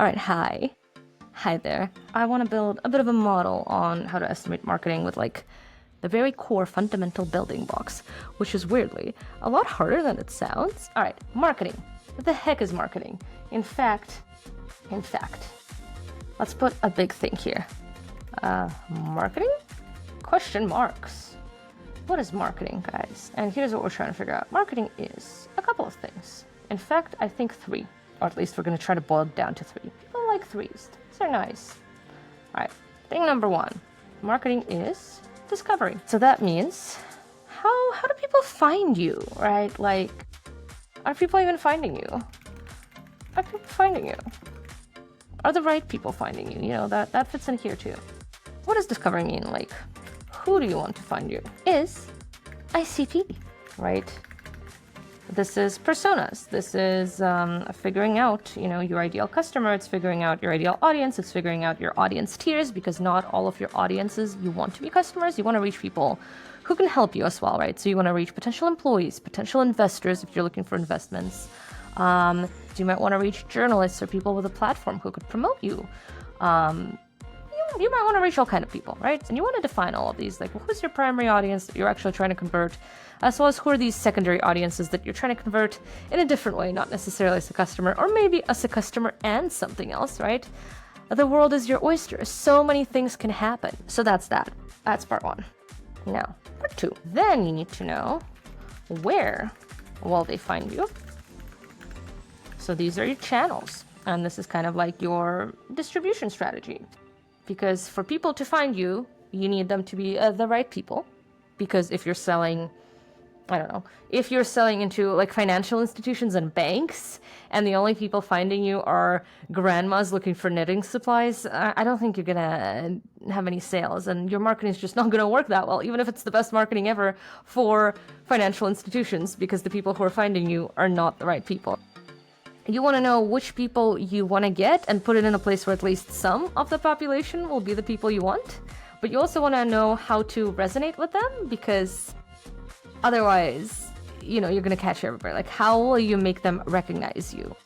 All right, hi. Hi there. I want to build a bit of a model on how to estimate marketing with like the very core fundamental building blocks, which is weirdly a lot harder than it sounds. All right, marketing. What the heck is marketing? In fact, let's put a big thing here. Marketing? Question marks. What is marketing, guys? And here's what we're trying to figure out. Marketing is a couple of things. In fact, I think 3. Or at least we're going to try to boil it down to 3. People like 3s. These are nice. All right, thing number 1. Marketing is discovery. So that means, how do people find you, right? Like, are people even finding you? Are people finding you? Are the right people finding you? You know, that fits in here too. What does discovery mean? Like, who do you want to find you? Is ICP, right? This is personas. This is figuring out, you know, your ideal customer. It's figuring out your ideal audience. It's figuring out your audience tiers, because not all of your audiences you want to be customers. You want to reach people who can help you as well, right? So you want to reach potential employees, potential investors if you're looking for investments. So you might want to reach journalists or people with a platform who could promote you. You might want to reach all kind of people, right? And you want to define all of these, like who's your primary audience that you're actually trying to convert, as well as who are these secondary audiences that you're trying to convert in a different way, not necessarily as a customer, or maybe as a customer and something else, right? The world is your oyster. So many things can happen. So that's that. That's part 1. Now, part 2. Then you need to know where will they find you. So these are your channels. And this is kind of like your distribution strategy. Because for people to find you, you need them to be the right people. Because if you're selling, I don't know, if you're selling into like financial institutions and banks, and the only people finding you are grandmas looking for knitting supplies, I don't think you're gonna have any sales, and your marketing is just not gonna work that well, even if it's the best marketing ever for financial institutions, because the people who are finding you are not the right people. You want to know which people you want to get and put it in a place where at least some of the population will be the people you want. But you also want to know how to resonate with them, because otherwise, you know, you're going to catch everybody. Like, how will you make them recognize you?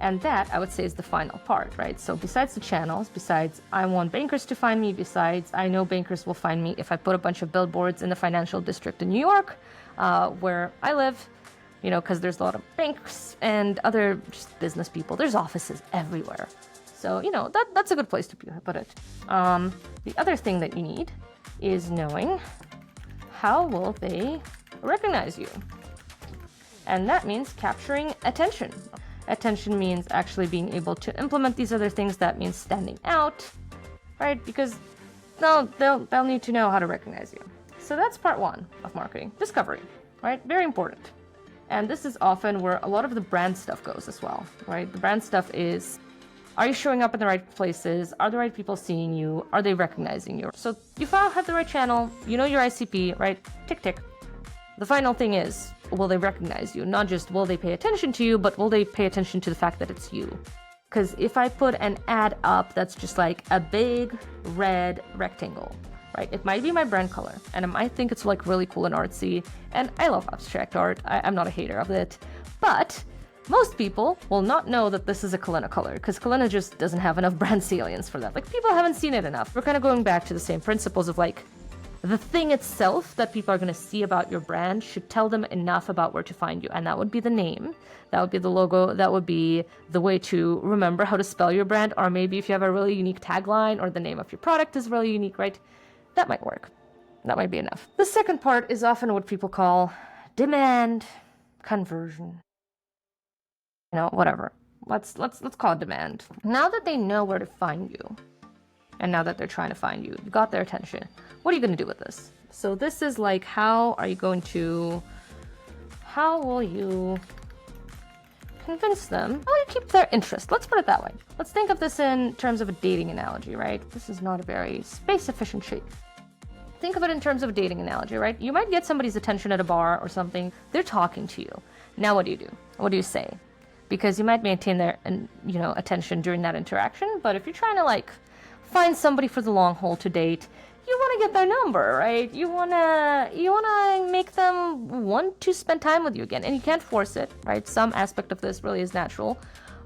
And that, I would say, is the final part, right? So besides the channels, besides I want bankers to find me, besides I know bankers will find me if I put a bunch of billboards in the financial district in New York, where I live, you know, because there's a lot of banks and other just business people. There's offices everywhere. So, you know, that's a good place to put it. The other thing that you need is knowing how will they recognize you. And that means capturing attention. Attention means actually being able to implement these other things. That means standing out, right? Because they'll need to know how to recognize you. So that's part 1 of marketing. Discovery, right? Very important. And this is often where a lot of the brand stuff goes as well, right? The brand stuff is, are you showing up in the right places? Are the right people seeing you? Are they recognizing you? So you have the right channel, you know your ICP, right? Tick, tick. The final thing is, will they recognize you? Not just will they pay attention to you, but will they pay attention to the fact that it's you? Because if I put an ad up that's just like a big red rectangle, right? It might be my brand color, and I might think it's like really cool and artsy, and I love abstract art. I'm not a hater of it, but most people will not know that this is a Kalyna color, because Kalyna just doesn't have enough brand salience for that. Like, people haven't seen it enough. We're kind of going back to the same principles of like, the thing itself that people are going to see about your brand should tell them enough about where to find you, and that would be the name, that would be the logo, that would be the way to remember how to spell your brand, or maybe if you have a really unique tagline, or the name of your product is really unique, right? That might work. That might be enough. The second part is often what people call demand conversion. You know, whatever. Let's call it demand. Now that they know where to find you, and now that they're trying to find you, you got their attention. What are you going to do with this? So this is like, how will you convince them? How will you keep their interest? Let's put it that way. Let's think of this in terms of a dating analogy, right? This is not a very space-efficient shape. Think of it in terms of a dating analogy, right? You might get somebody's attention at a bar or something. They're talking to you. Now what do? What do you say? Because you might maintain their, you know, attention during that interaction, but if you're trying to like find somebody for the long haul to date, you want to get their number, right? You wanna make them want to spend time with you again, and you can't force it, right? Some aspect of this really is natural.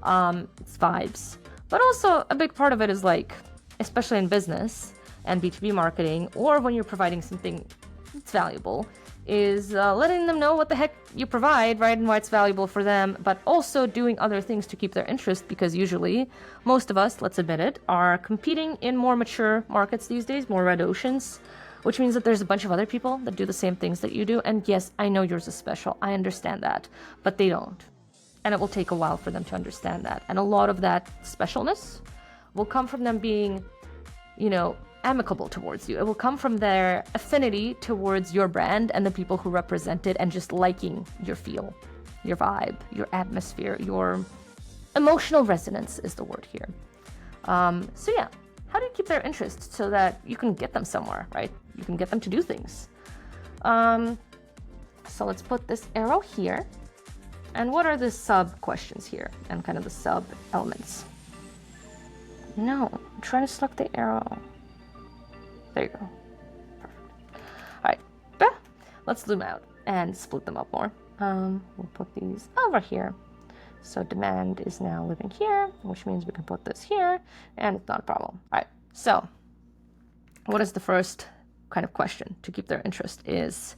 It's vibes. But also a big part of it is like, especially in business and B2B marketing, or when you're providing something that's valuable, is letting them know what the heck you provide, right, and why it's valuable for them, but also doing other things to keep their interest, because usually most of us, let's admit it, are competing in more mature markets these days, more red oceans, which means that there's a bunch of other people that do the same things that you do. And yes, I know yours is special. I understand that, but they don't. And it will take a while for them to understand that. And a lot of that specialness will come from them being, amicable towards you. It will come from their affinity towards your brand and the people who represent it, and just liking your feel, your vibe, your atmosphere, your emotional resonance is the word here. So yeah, how do you keep their interest so that you can get them somewhere, right? You can get them to do things. So let's put this arrow here. And what are the sub questions here and kind of the sub elements? No, I'm trying to select the arrow. There you go. Perfect. All right, let's zoom out and split them up more. We'll put these over here. So demand is now living here, which means we can put this here, and it's not a problem. All right, so what is the first kind of question to keep their interest is,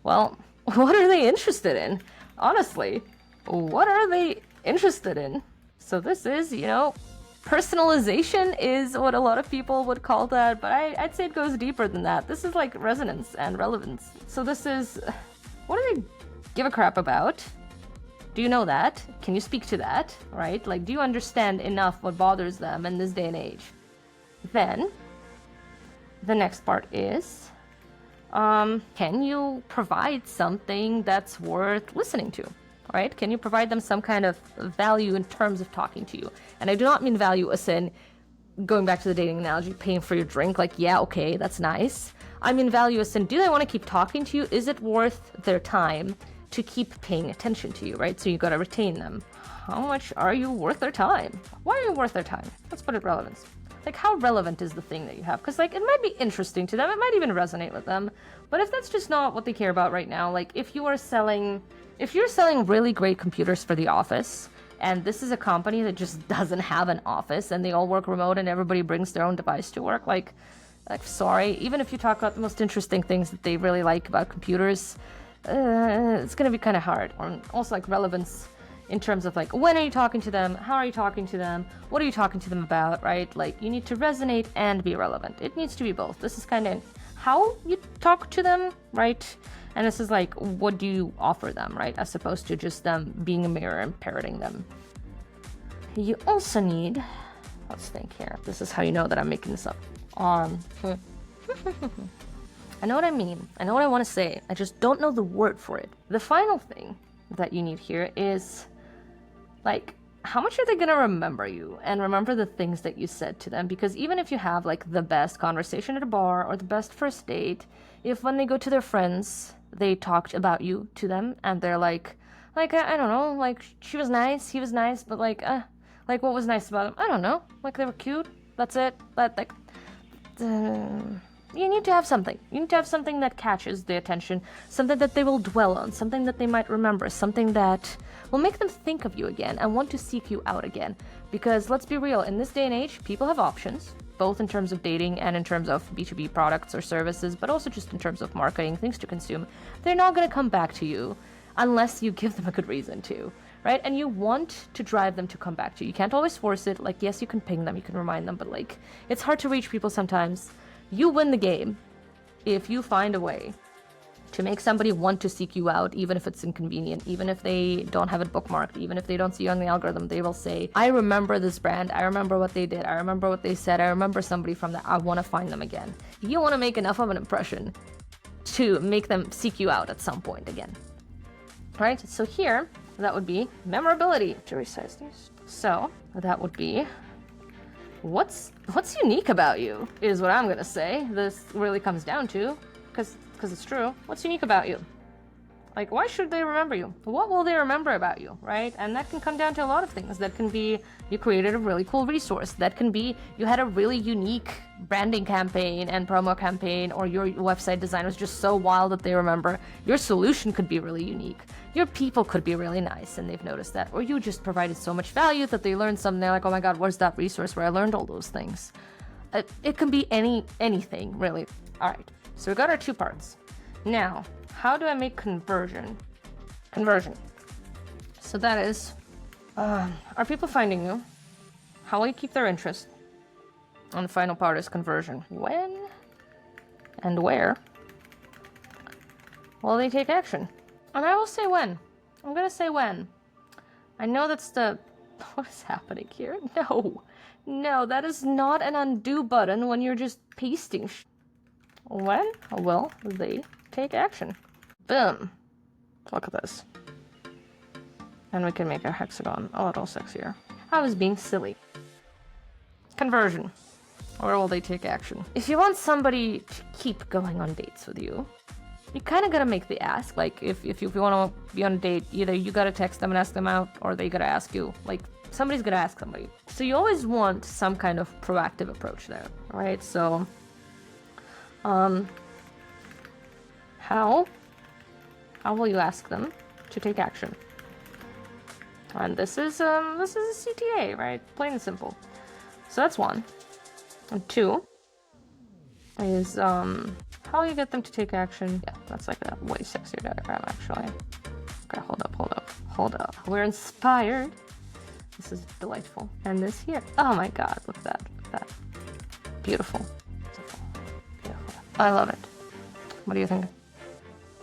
well, what are they interested in? Honestly, what are they interested in? So this is, personalization is what a lot of people would call that, but I'd say it goes deeper than that. This is like resonance and relevance. So this is, what do they give a crap about? Do you know that? Can you speak to that, right? Like, do you understand enough what bothers them in this day and age? Then, the next part is, can you provide something that's worth listening to? Right? Can you provide them some kind of value in terms of talking to you? And I do not mean value as in, going back to the dating analogy, paying for your drink, like, yeah, okay, that's nice. I mean value as in, do they want to keep talking to you? Is it worth their time to keep paying attention to you, right? So you got to retain them. How much are you worth their time? Why are you worth their time? Let's put it relevance. Like, how relevant is the thing that you have? Because, like, it might be interesting to them. It might even resonate with them. But if that's just not what they care about right now, like, if you're selling really great computers for the office, and this is a company that just doesn't have an office, and they all work remote, and everybody brings their own device to work, like sorry, even if you talk about the most interesting things that they really like about computers, it's going to be kind of hard. Or also, like, relevance in terms of, like, when are you talking to them? How are you talking to them? What are you talking to them about, right? Like, you need to resonate and be relevant. It needs to be both. This is kind of how you talk to them, right? And this is like, what do you offer them, right? As opposed to just them being a mirror and parroting them. You also need, let's think here. This is how you know that I'm making this up. I know what I mean. I know what I want to say. I just don't know the word for it. The final thing that you need here is, like, how much are they going to remember you and remember the things that you said to them? Because even if you have, like, the best conversation at a bar or the best first date, if when they go to their friends, they talked about you to them and they're like, I don't know, like, she was nice, he was nice, but like, what was nice about them? I don't know. Like, they were cute. That's it. But, like, you need to have something. You need to have something that catches the attention, something that they will dwell on, something that they might remember, something that will make them think of you again and want to seek you out again. Because let's be real, in this day and age, people have options, both in terms of dating and in terms of B2B products or services, but also just in terms of marketing, things to consume. They're not going to come back to you unless you give them a good reason to, right? And you want to drive them to come back to you. You can't always force it. Like, yes, you can ping them, you can remind them, but, like, it's hard to reach people sometimes. You win the game if you find a way to make somebody want to seek you out, even if it's inconvenient, even if they don't have it bookmarked, even if they don't see you on the algorithm. They will say, I remember this brand, I remember what they did, I remember what they said, I remember somebody from that, I want to find them again. You want to make enough of an impression to make them seek you out at some point again. Right? So here, that would be memorability. To resize these. So that would be, what's unique about you is what I'm gonna say. This really comes down to, because it's true. What's unique about you? Like, why should they remember you? What will they remember about you, right? And that can come down to a lot of things. That can be you created a really cool resource. That can be you had a really unique branding campaign and promo campaign, or your website design was just so wild that they remember. Your solution could be really unique. Your people could be really nice and they've noticed that. Or you just provided so much value that they learned something. They're like, oh my God, where's that resource where I learned all those things? It can be anything, really. All right, so we got our 2 parts. Now, how do I make conversion? So that is, are people finding you? How will you keep their interest? And the final part is conversion. When and where will they take action? And I will say when. I'm gonna say when. I know that's the... What is happening here? No, that is not an undo button when you're just pasting When will they take action? Boom. Look at this. And we can make our hexagon a little sexier. I was being silly. Conversion. Where will they take action? If you want somebody to keep going on dates with you, you kind of gotta make the ask. Like, if you want to be on a date, either you gotta text them and ask them out, or they gotta ask you. Like, somebody's gonna ask somebody. So you always want some kind of proactive approach there, right? So, how will you ask them to take action? And this is a CTA, right? Plain and simple. So that's 1. And 2 is how you get them to take action. Yeah, that's like a way sexier diagram, actually. Okay, hold up. We're inspired. This is delightful. And this here. Oh my God, look at that. Beautiful. I love it. What do you think?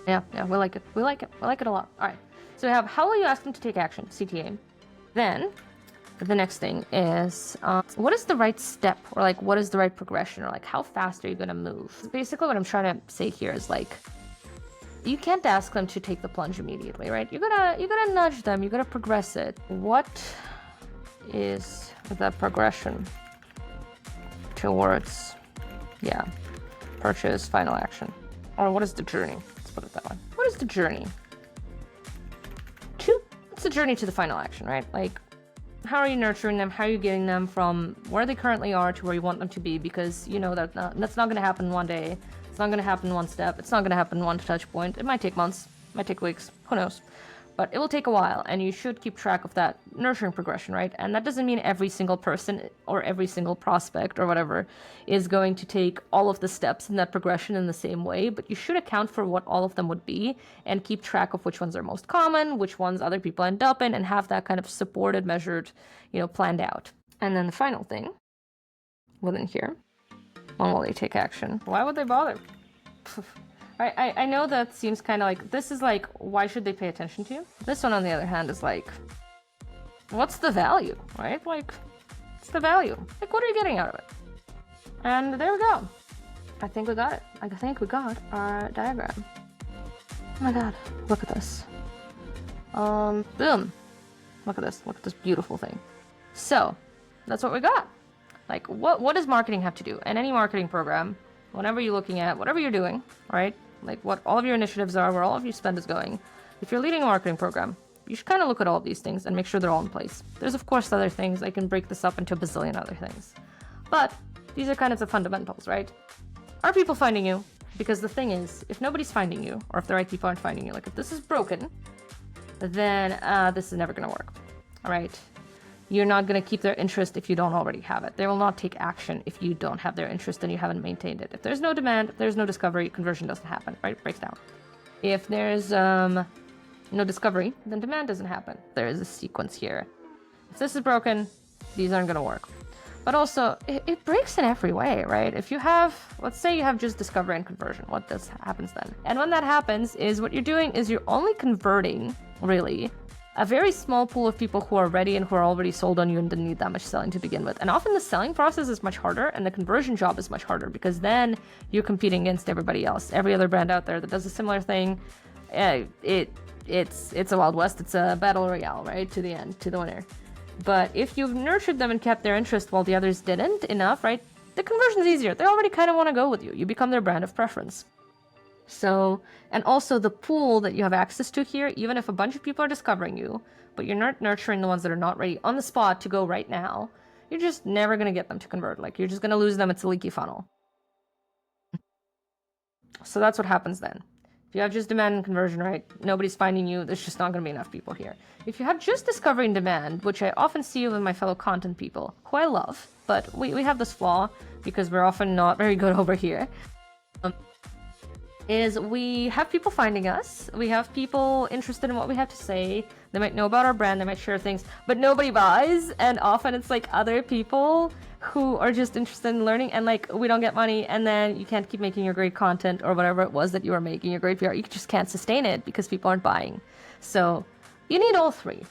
Yeah, we like it. We like it a lot. All right. So we have how will you ask them to take action? CTA. Then the next thing is what is the right step, or like what is the right progression, or like how fast are you gonna move? Basically, what I'm trying to say here is like you can't ask them to take the plunge immediately, right? You gotta nudge them. You gotta progress it. What is the progression towards purchase, final action? Or what is the journey? Let's put it that way. What is the journey? What's the journey to the final action, right? Like, how are you nurturing them? How are you getting them from where they currently are to where you want them to be? Because you know that's not going to happen one day. It's not going to happen one step. It's not going to happen one touch point. It might take months. It might take weeks. Who knows? But it will take a while, and you should keep track of that nurturing progression, right? And that doesn't mean every single person or every single prospect or whatever is going to take all of the steps in that progression in the same way, but you should account for what all of them would be and keep track of which ones are most common, which ones other people end up in, and have that kind of supported, measured, planned out. And then the final thing within here, when will they take action? Why would they bother? I know that seems kind of like, this is like, why should they pay attention to you? This one, on the other hand, is like, what's the value, right? Like, what's the value? Like, what are you getting out of it? And there we go. I think we got it. I think we got our diagram. Oh my God, look at this. Boom. Look at this. Look at this beautiful thing. So, that's what we got. Like, what does marketing have to do? And any marketing program, whatever you're looking at, whatever you're doing, right? Like what all of your initiatives are, where all of your spend is going. If you're leading a marketing program, you should kind of look at all of these things and make sure they're all in place. There's of course other things. I can break this up into a bazillion other things. But these are kind of the fundamentals, right? Are people finding you? Because the thing is, if nobody's finding you, or if the right people aren't finding you, like if this is broken, then this is never going to work, all right? You're not going to keep their interest if you don't already have it. They will not take action if you don't have their interest and you haven't maintained it. If there's no demand, if there's no discovery, conversion doesn't happen, right? It breaks down. If there's no discovery, then demand doesn't happen. There is a sequence here. If this is broken, these aren't going to work. But also, it breaks in every way, right? If you have, let's say you have just discovery and conversion, what happens then? And when that happens is what you're doing is you're only converting, really, a very small pool of people who are ready and who are already sold on you and didn't need that much selling to begin with. And often the selling process is much harder and the conversion job is much harder because then you're competing against everybody else. Every other brand out there that does a similar thing, it's a Wild West. It's a battle royale, right? To the end, to the winner. But if you've nurtured them and kept their interest while the others didn't enough, right? The conversion's easier. They already kind of want to go with you. You become their brand of preference. So, and also the pool that you have access to here, even if a bunch of people are discovering you, but you're not nurturing the ones that are not ready on the spot to go right now, you're just never going to get them to convert. Like, you're just going to lose them. It's a leaky funnel. So that's what happens then. If you have just demand and conversion, right, nobody's finding you, there's just not going to be enough people here. If you have just discovery and demand, which I often see with my fellow content people, who I love, but we have this flaw because we're often not very good over here, is we have people finding us, we have people interested in what we have to say, they might know about our brand, they might share things, but nobody buys, and often it's like other people who are just interested in learning, and like we don't get money, and then you can't keep making your great content or whatever it was that you were making, your great PR, you just can't sustain it because people aren't buying. So you need all three.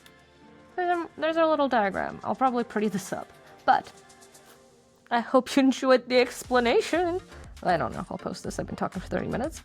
There's our little diagram. I'll probably pretty this up, but I hope you enjoyed the explanation. I don't know. I'll post this. I've been talking for 30 minutes.